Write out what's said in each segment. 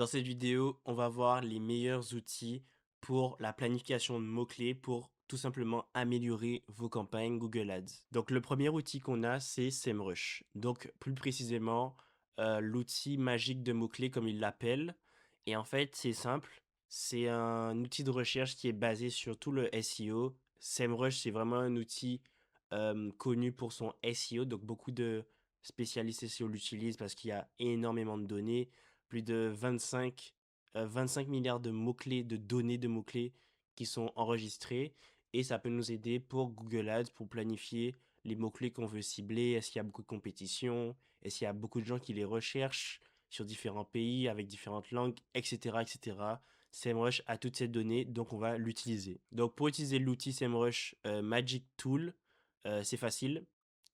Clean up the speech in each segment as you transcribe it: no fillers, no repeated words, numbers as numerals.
Dans cette vidéo, on va voir les meilleurs outils pour la planification de mots-clés pour tout simplement améliorer vos campagnes Google Ads. Donc le premier outil qu'on a, c'est SEMrush. Donc plus précisément, l'outil magique de mots-clés comme il l'appelle. Et en fait, c'est simple. C'est un outil de recherche qui est basé sur tout le SEO. SEMrush, c'est vraiment un outil connu pour son SEO. Donc beaucoup de spécialistes SEO l'utilisent parce qu'il y a énormément de données, plus de 25 milliards de mots-clés, de données de mots-clés qui sont enregistrés. Et ça peut nous aider pour Google Ads, pour planifier les mots-clés qu'on veut cibler. Est-ce qu'il y a beaucoup de compétition? Est-ce qu'il y a beaucoup de gens qui les recherchent sur différents pays, avec différentes langues, etc., etc. SEMrush a toutes ces données, donc on va l'utiliser. Donc pour utiliser l'outil SEMrush Magic Tool, c'est facile.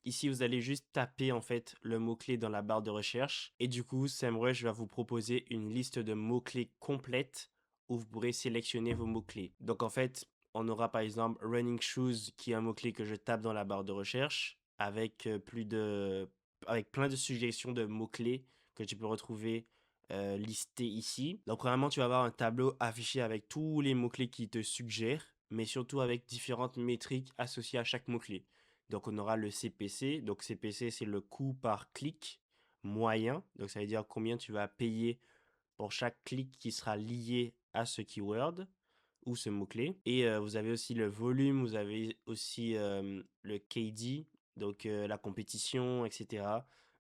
Ici, vous allez juste taper en fait le mot-clé dans la barre de recherche et du coup, SEMrush va vous proposer une liste de mots-clés complète où vous pourrez sélectionner vos mots-clés. Donc en fait, on aura par exemple running shoes qui est un mot-clé que je tape dans la barre de recherche avec avec plein de suggestions de mots-clés que tu peux retrouver listés ici. Donc premièrement, tu vas avoir un tableau affiché avec tous les mots-clés qui te suggèrent, mais surtout avec différentes métriques associées à chaque mot-clé. Donc, on aura le CPC. Donc, CPC, c'est le coût par clic moyen. Donc, ça veut dire combien tu vas payer pour chaque clic qui sera lié à ce keyword ou ce mot-clé. Et vous avez aussi le volume, vous avez aussi le KD, donc la compétition, etc.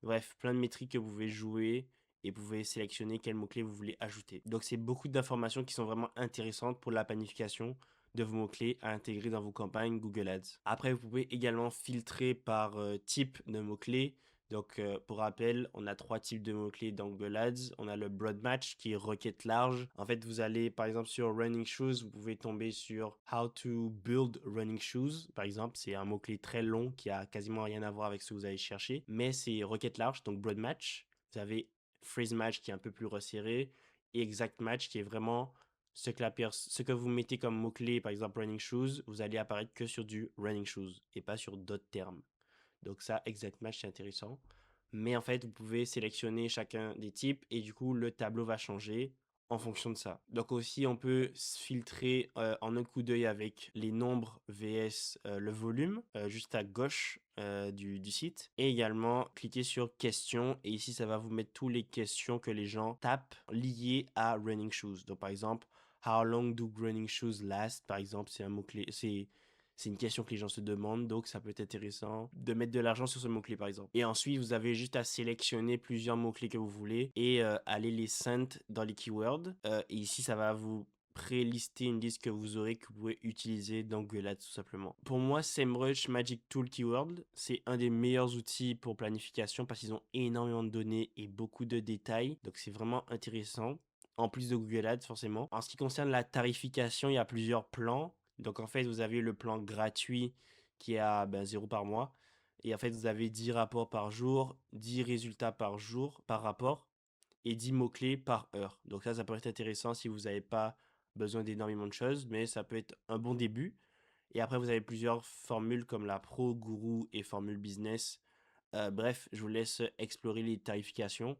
Bref, plein de métriques que vous pouvez jouer et vous pouvez sélectionner quel mot-clé vous voulez ajouter. Donc, c'est beaucoup d'informations qui sont vraiment intéressantes pour la planification de vos mots-clés à intégrer dans vos campagnes Google Ads. Après, vous pouvez également filtrer par type de mots-clés. Donc, pour rappel, on a trois types de mots-clés dans Google Ads. On a le broad match qui est requête large. En fait, vous allez, par exemple, sur running shoes, vous pouvez tomber sur how to build running shoes. Par exemple, c'est un mot-clé très long qui a quasiment rien à voir avec ce que vous allez chercher. Mais c'est requête large, donc broad match. Vous avez phrase match qui est un peu plus resserré. Et exact match qui est vraiment ce que vous mettez comme mot-clé, par exemple running shoes, vous allez apparaître que sur du running shoes et pas sur d'autres termes. Donc ça, exact match, c'est intéressant. Mais en fait, vous pouvez sélectionner chacun des types et du coup, le tableau va changer en fonction de ça. Donc aussi, on peut filtrer en un coup d'œil avec les nombres vs le volume, juste à gauche du site. Et également, cliquer sur questions. Et ici, ça va vous mettre toutes les questions que les gens tapent liées à running shoes. Donc par exemple, how long do running shoes last? Par exemple, c'est un mot-clé, c'est une question que les gens se demandent, donc ça peut être intéressant de mettre de l'argent sur ce mot-clé par exemple. Et ensuite, vous avez juste à sélectionner plusieurs mots-clés que vous voulez et aller les send dans les keywords. Et ici, ça va vous pré-lister une liste que vous aurez que vous pouvez utiliser dans Google Ads tout simplement. Pour moi, SEMrush Magic Tool Keyword, c'est un des meilleurs outils pour planification parce qu'ils ont énormément de données et beaucoup de détails. Donc c'est vraiment intéressant. En plus de Google Ads, forcément. En ce qui concerne la tarification, il y a plusieurs plans. Donc en fait, vous avez le plan gratuit qui est à 0 par mois. Et en fait, vous avez 10 rapports par jour, 10 résultats par jour, par rapport, et 10 mots-clés par heure. Donc ça peut être intéressant si vous n'avez pas besoin d'énormément de choses, mais ça peut être un bon début. Et après, vous avez plusieurs formules comme la Pro, Guru et Formule Business. Bref, je vous laisse explorer les tarifications,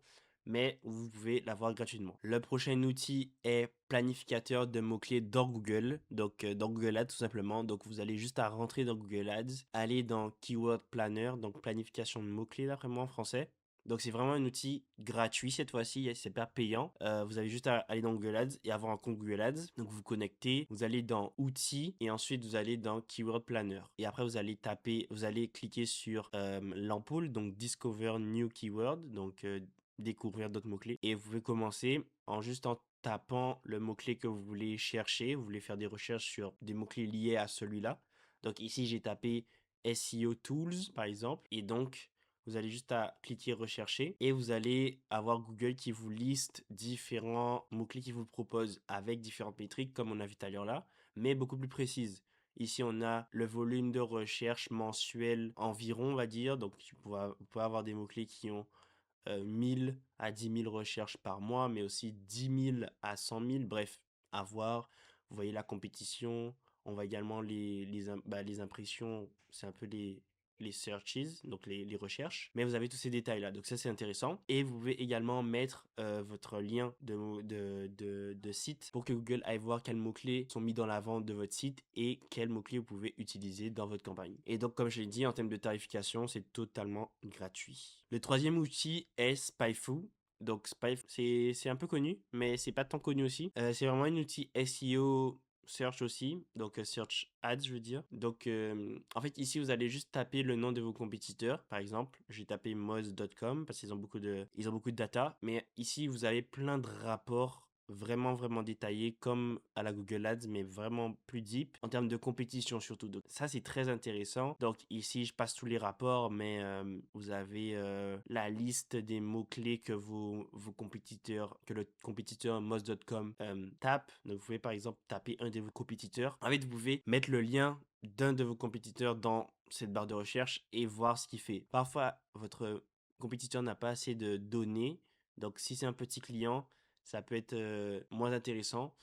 mais vous pouvez l'avoir gratuitement. Le prochain outil est planificateur de mots-clés dans Google, donc dans Google Ads tout simplement. Donc vous allez juste à rentrer dans Google Ads, aller dans Keyword Planner, donc planification de mots-clés d'après moi en français. Donc c'est vraiment un outil gratuit cette fois-ci, c'est pas payant. Vous avez juste à aller dans Google Ads et avoir un compte Google Ads. Donc vous vous connectez, vous allez dans outils et ensuite vous allez dans Keyword Planner. Et après vous allez taper, vous allez cliquer sur l'ampoule, donc Discover New Keyword, donc découvrir d'autres mots-clés. Et vous pouvez commencer en tapant le mot-clé que vous voulez chercher. Vous voulez faire des recherches sur des mots-clés liés à celui-là. Donc ici j'ai tapé SEO Tools par exemple. Et donc vous allez juste à cliquer rechercher et vous allez avoir Google qui vous liste différents mots-clés qui vous proposent avec différentes métriques comme on a vu tout à l'heure là, mais beaucoup plus précises. Ici, on a le volume de recherche mensuel environ, on va dire. Donc, vous pouvez avoir des mots-clés qui ont 1000 à 10 000 recherches par mois, mais aussi 10 000 à 100 000. Bref, à voir. Vous voyez la compétition. On voit également les impressions. C'est un peu les searches, donc les recherches, mais vous avez tous ces détails-là. Donc ça, c'est intéressant. Et vous pouvez également mettre votre lien de site pour que Google aille voir quels mots-clés sont mis dans la vente de votre site et quels mots-clés vous pouvez utiliser dans votre campagne. Et donc, comme je l'ai dit, en termes de tarification, c'est totalement gratuit. Le troisième outil est Spyfoo. Donc Spyfoo, c'est un peu connu, mais c'est pas tant connu aussi. C'est vraiment un outil SEO search aussi, donc search ads je veux dire. Donc en fait ici vous allez juste taper le nom de vos compétiteurs. Par exemple, j'ai tapé moz.com parce qu'ils ont beaucoup de data, mais ici vous avez plein de rapports vraiment détaillés comme à la Google Ads, mais vraiment plus deep en termes de compétition surtout. Donc ça c'est très intéressant. Donc ici je passe tous les rapports, mais vous avez la liste des mots-clés que vos compétiteurs, que le compétiteur moz.com tape. Donc vous pouvez par exemple taper un de vos compétiteurs. En fait vous pouvez mettre le lien d'un de vos compétiteurs dans cette barre de recherche et voir ce qu'il fait. Parfois votre compétiteur n'a pas assez de données, donc si c'est un petit client ça peut être moins intéressant,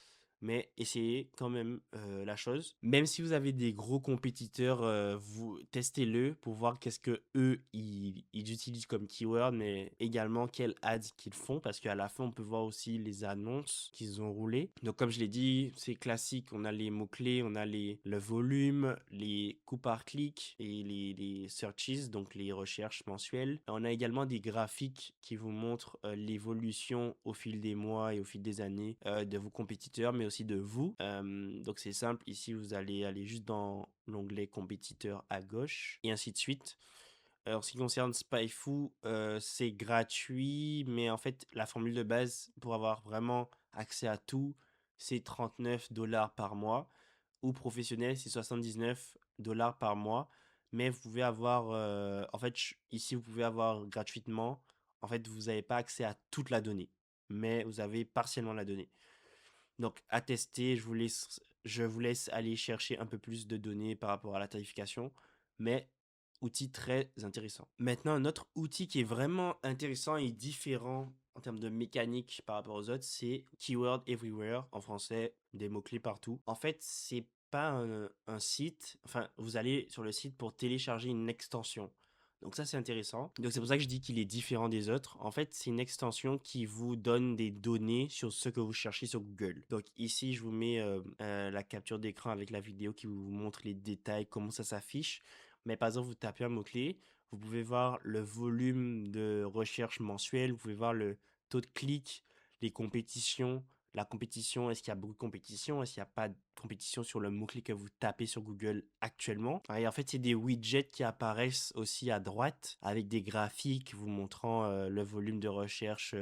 mais essayez quand même la chose. Même si vous avez des gros compétiteurs, vous testez-le pour voir qu'est-ce que eux ils utilisent comme keyword, mais également quels ads qu'ils font, parce qu'à la fin on peut voir aussi les annonces qu'ils ont roulées. Donc comme je l'ai dit, c'est classique, on a les mots-clés, on a le volume, les coûts par clic et les searches, donc les recherches mensuelles. On a également des graphiques qui vous montrent l'évolution au fil des mois et au fil des années de vos compétiteurs, mais aussi de vous. Donc c'est simple, ici vous allez aller juste dans l'onglet compétiteurs à gauche et ainsi de suite. En ce qui concerne Spyfoo, c'est gratuit, mais en fait la formule de base pour avoir vraiment accès à tout, c'est 39 $ par mois, ou professionnel, c'est 79 $ par mois. Mais vous pouvez avoir, en fait, ici vous pouvez avoir gratuitement. En fait, vous n'avez pas accès à toute la donnée, mais vous avez partiellement la donnée. Donc, à tester, je vous laisse aller chercher un peu plus de données par rapport à la tarification, mais outil très intéressant. Maintenant, un autre outil qui est vraiment intéressant et différent en termes de mécanique par rapport aux autres, c'est Keyword Everywhere, en français, des mots-clés partout. En fait, c'est pas un site, enfin, vous allez sur le site pour télécharger une extension. Donc ça, c'est intéressant. Donc c'est pour ça que je dis qu'il est différent des autres. En fait, c'est une extension qui vous donne des données sur ce que vous cherchez sur Google. Donc ici, je vous mets la capture d'écran avec la vidéo qui vous montre les détails, comment ça s'affiche. Mais par exemple, vous tapez un mot-clé, vous pouvez voir le volume de recherche mensuelle, vous pouvez voir le taux de clic, les compétitions, la compétition, est-ce qu'il y a beaucoup de compétition, est-ce qu'il n'y a pas de compétition sur le mot-clé que vous tapez sur Google actuellement. Et en fait, c'est des widgets qui apparaissent aussi à droite avec des graphiques vous montrant le volume de recherche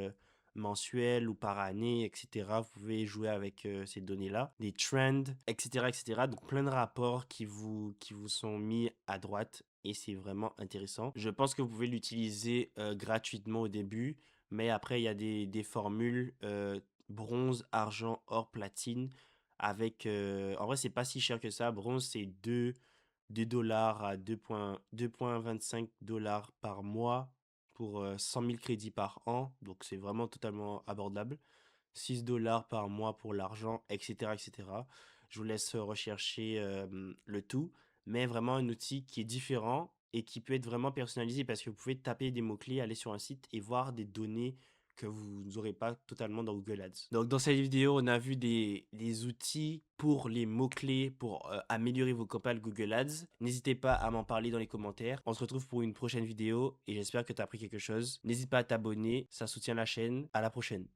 mensuel ou par année, etc. Vous pouvez jouer avec ces données-là, des trends, etc., etc. Donc plein de rapports qui vous sont mis à droite et c'est vraiment intéressant. Je pense que vous pouvez l'utiliser gratuitement au début, mais après il y a des formules bronze, argent, or, platine avec en vrai c'est pas si cher que ça. Bronze c'est 2 $ à 2,25 $ par mois pour 100 000 crédits par an, donc c'est vraiment totalement abordable. 6 $ par mois pour l'argent, etc., etc. Je vous laisse rechercher le tout, mais vraiment un outil qui est différent et qui peut être vraiment personnalisé parce que vous pouvez taper des mots-clés, aller sur un site et voir des données que vous n'aurez pas totalement dans Google Ads. Donc dans cette vidéo, on a vu des outils pour les mots-clés pour améliorer vos campagnes Google Ads. N'hésitez pas à m'en parler dans les commentaires. On se retrouve pour une prochaine vidéo et j'espère que tu as appris quelque chose. N'hésite pas à t'abonner, ça soutient la chaîne. À la prochaine.